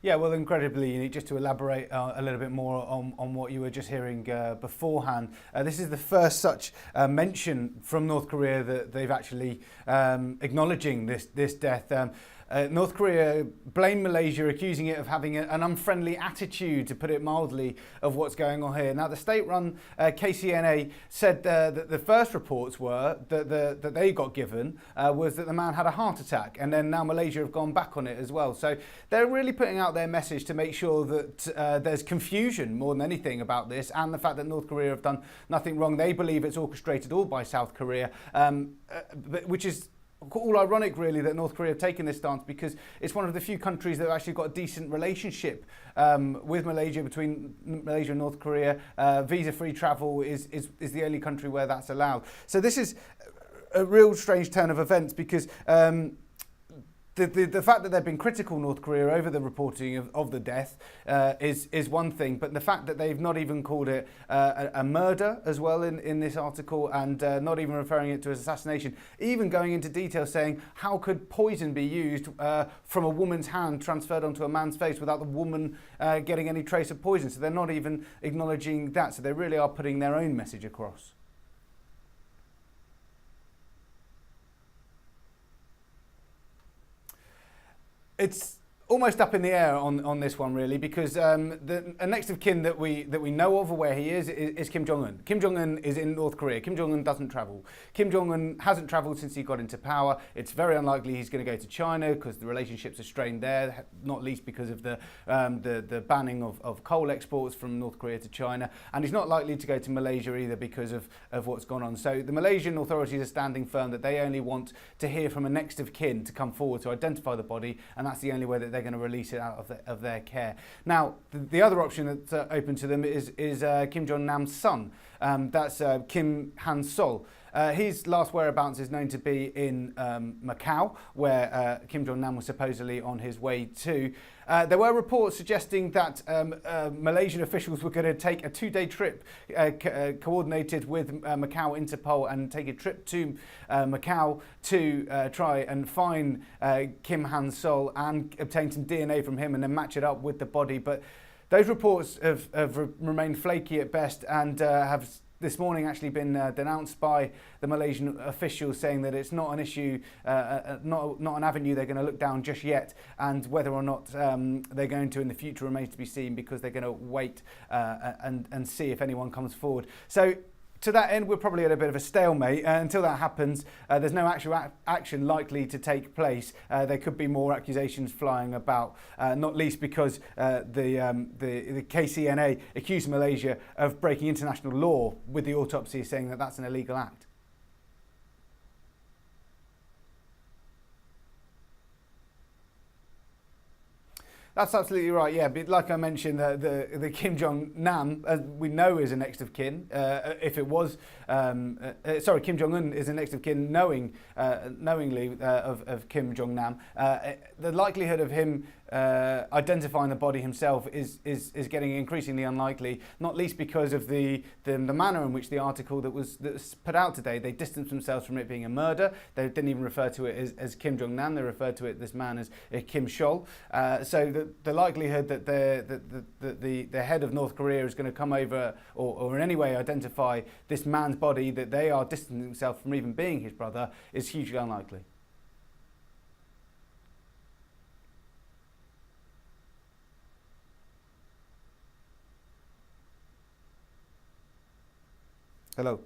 Yeah, well, incredibly unique. Just to elaborate a little bit more on what you were just hearing beforehand, this is the first such mention from North Korea that they've actually acknowledging this death. North Korea blamed Malaysia, accusing it of having an unfriendly attitude, to put it mildly, of what's going on here. Now, the state-run KCNA said that the first reports were that they got given was that the man had a heart attack, and then now Malaysia have gone back on it as well. So they're really putting out their message to make sure that there's confusion more than anything about this, and the fact that North Korea have done nothing wrong. They believe it's orchestrated all by South Korea, which is all ironic, really, that North Korea have taken this stance, because it's one of the few countries that have actually got a decent relationship with Malaysia, between Malaysia and North Korea. Visa-free travel is the only country where that's allowed. So this is a real strange turn of events, because the fact that they've been critical, North Korea, over the reporting of the death is one thing, but the fact that they've not even called it a murder as well in this article, and not even referring it to as assassination, even going into detail saying how could poison be used from a woman's hand transferred onto a man's face without the woman getting any trace of poison. So they're not even acknowledging that. So they really are putting their own message across. It's almost up in the air on this one, really, because the next of kin that we know of, or where he is Kim Jong-un. Kim Jong-un is in North Korea. Kim Jong-un doesn't travel. Kim Jong-un hasn't travelled since he got into power. It's very unlikely he's going to go to China, because the relationships are strained there, not least because of the banning of coal exports from North Korea to China. And he's not likely to go to Malaysia either, because of what's gone on. So the Malaysian authorities are standing firm that they only want to hear from a next of kin to come forward to identify the body, and that's the only way that they're going to release it out of their care. Now, the other option that's open to them is Kim Jong-nam's son. That's Kim Han-sol. His last whereabouts is known to be in Macau, where Kim Jong-nam was supposedly on his way to. There were reports suggesting that Malaysian officials were going to take a 2-day trip coordinated with Macau Interpol, and take a trip to Macau to try and find Kim Han-sol and obtain some DNA from him and then match it up with the body. But those reports have remained flaky at best, and have this morning actually been denounced by the Malaysian officials, saying that it's not an issue, not an avenue they're going to look down just yet, and whether or not they're going to in the future remains to be seen, because they're going to wait and see if anyone comes forward. So to that end, we're probably at a bit of a stalemate. Until that happens, there's no actual action likely to take place. There could be more accusations flying about, not least because the KCNA accused Malaysia of breaking international law with the autopsy, saying that that's an illegal act. That's absolutely right, yeah. But like I mentioned, the Kim Jong-nam, as we know, is a next of kin. If it was, Kim Jong-un is a next of kin, knowingly of Kim Jong-nam. The likelihood of him identifying the body himself is getting increasingly unlikely, not least because of the manner in which the article that was put out today, they distanced themselves from it being a murder. They didn't even refer to it as Kim Jong-nam. They referred to this man as Kim Shol. So the likelihood that the head of North Korea is going to come over or in any way identify this man's body that they are distancing themselves from even being his brother is hugely unlikely. Hello.